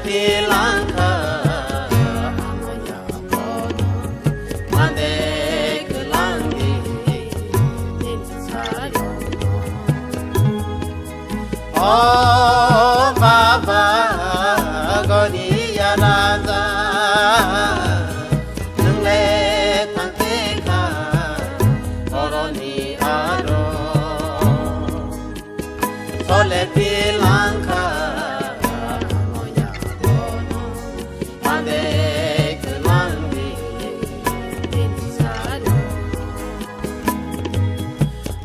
필랑카 아마야 보노 만데 그랑기 인사요 오 바바 거리야 라자 능래 탕테카 어러니 아로 솔레 필랑카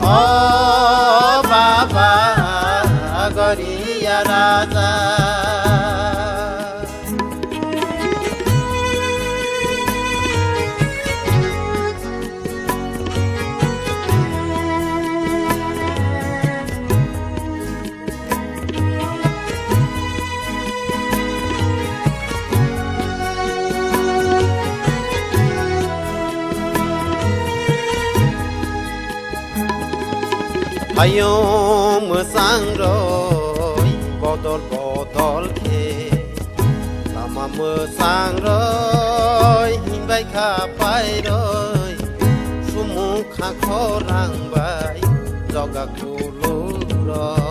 오 바바 거리야 라자 Ayom sangroi botol botol ke lama sangroi himbai kha pai roi sumu kha khorang bai joga kulu roi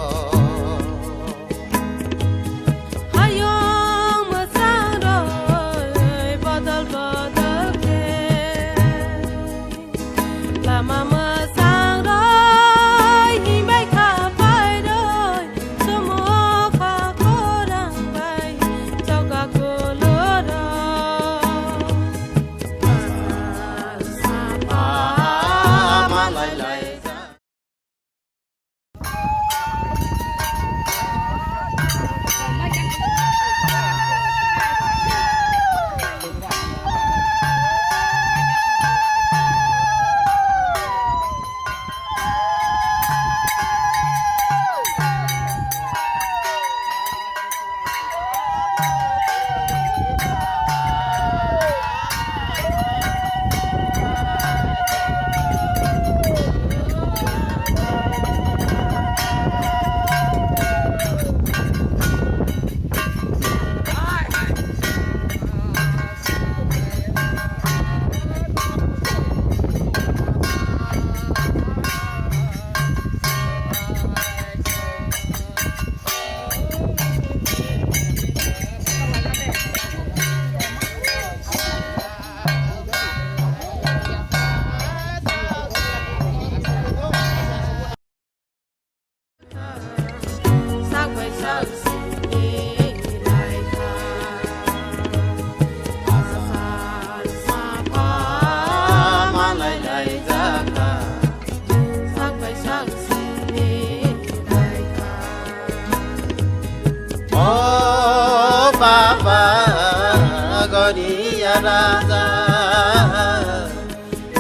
Baba Goriya Raja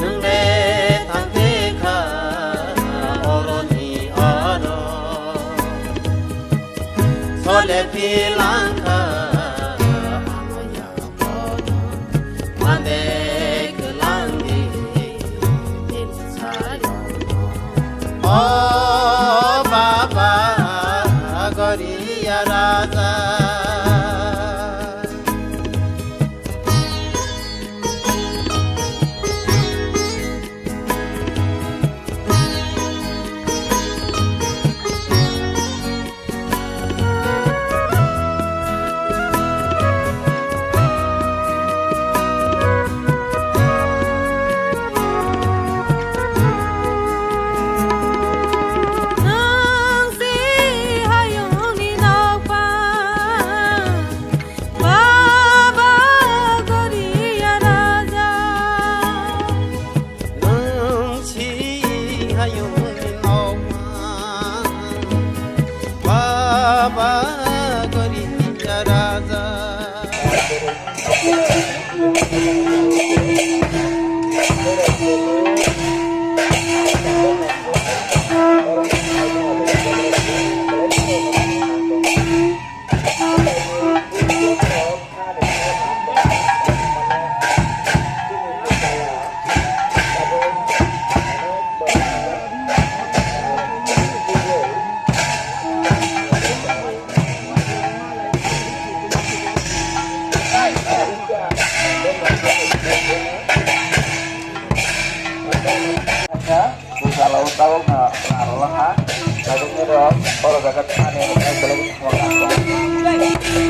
Nungre Thangteka Oroni Oro Sole Pilangka Amoya Bono Mande Kelangi Insayo Oh Baba Goriya Raja Baba Goriya Raja Kalau tahu nggak ngaruh ha, kadangnya dong kalau dekat aneh yang lagi semua kantong.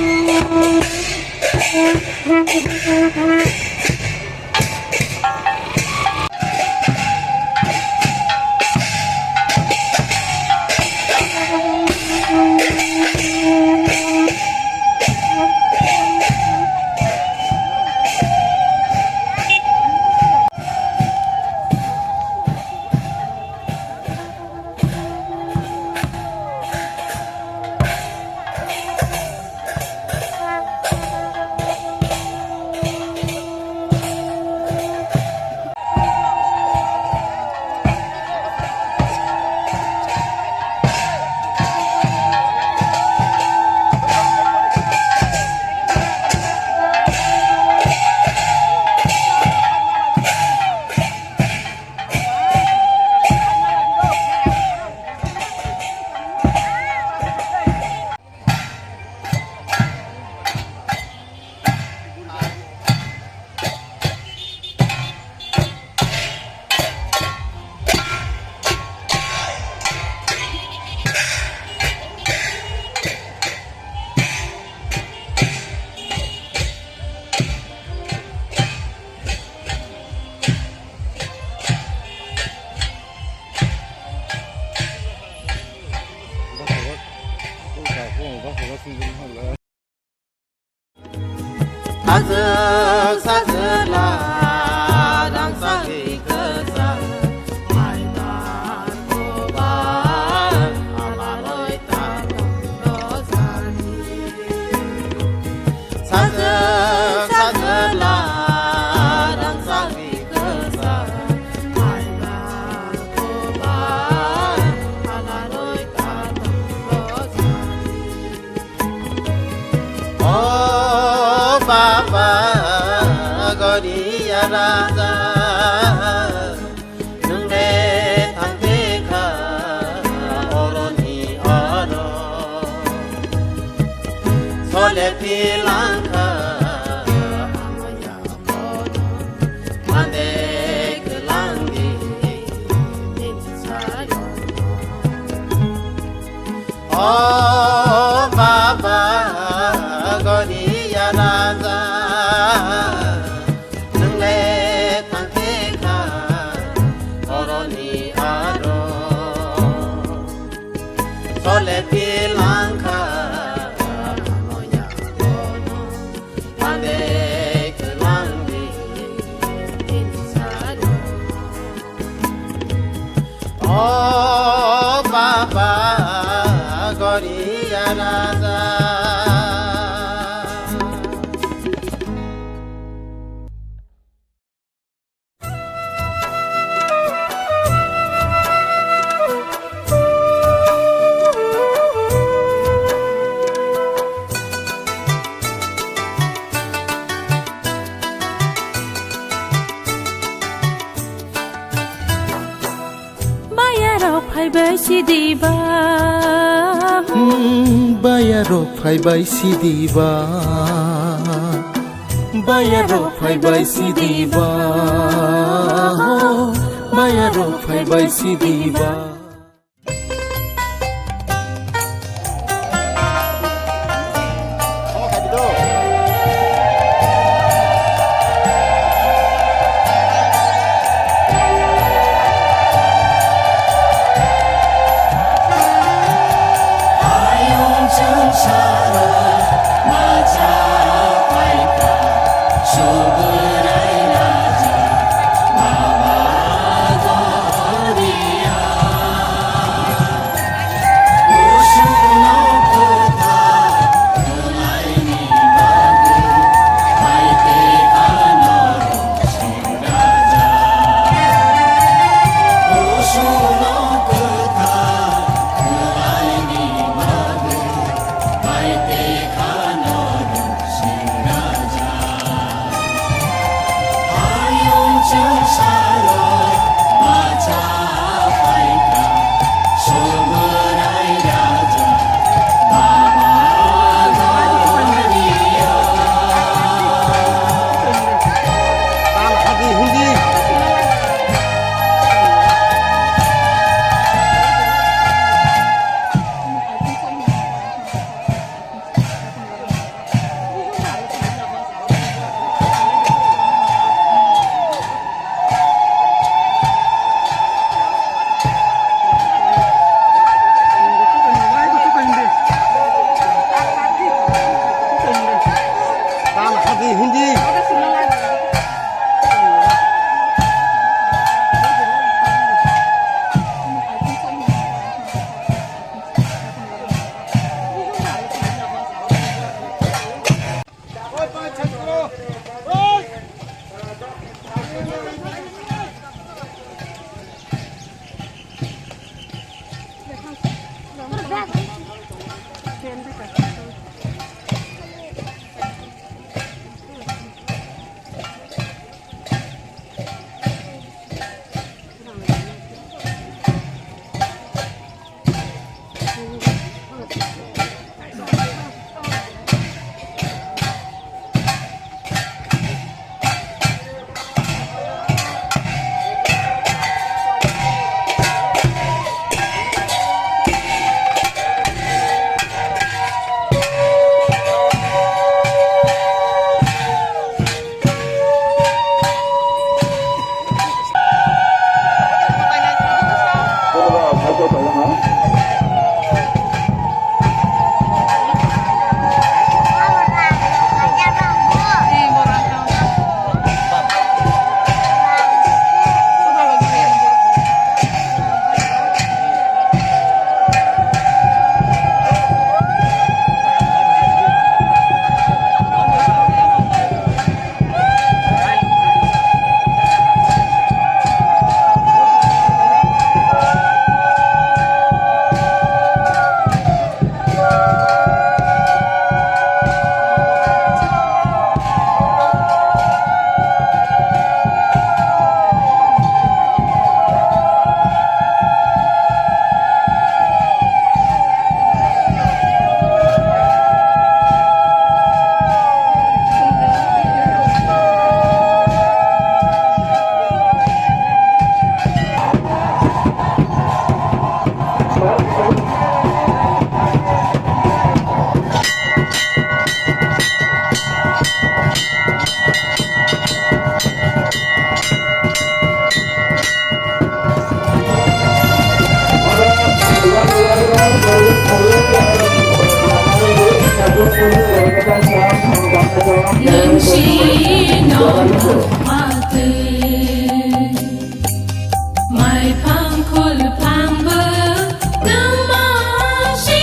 Azak sajelah dan sagi kesal Maitan kobar amaloi takong dosani Azak sajelah dan sagi kesal Maitan kobar amaloi takong dosani Oh Baba Godiya Raja Nungre Tangteka Oroni Oro Sole Pilangka Amaya Mono Mande Kelangi Ninti Sayo Oh Baba Godiya Raja Nungre Tangteka Oroni Aro Sole Pilangka Amoya Mono Mande Kelangi Insado Oh Baba Godiya Raja Faibai sidiba Bayaro faibai sidiba Bayaro faibai sidiba Bayaro faibai sidiba 능시 너마트 mai phang khul phang bơ nang ma shi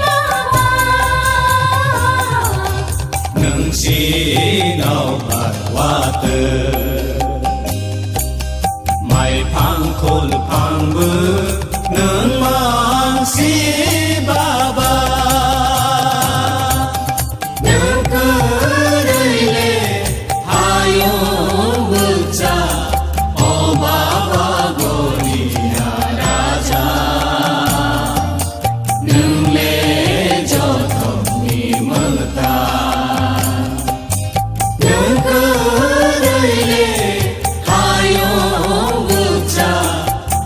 ba ba nâng si nào bát hoa tơ mai phang khôn phang bơ nâng mang si ba ba nâng cơ đời lệ hai ông bước cha o ba ba goria raja nâng lệ cho thông ni mơ ta nâng cơ đời lệ hai ông bước cha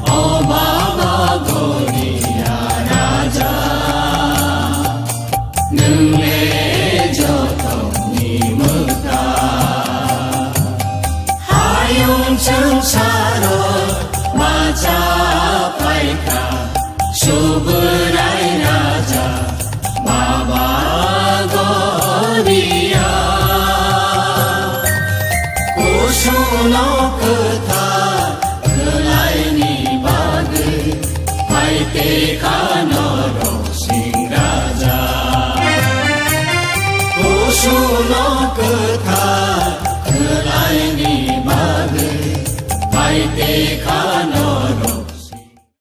o ba ba goria raja nâng lệ cho thông ni mơ ta hai ông chẳng xa rồi mà cha phải cả शुभ राय राजा बाबा गोरिया कुसुनो कथा खलायनि बाग फाइते खानरो सिंह राजा कुसुनो कथा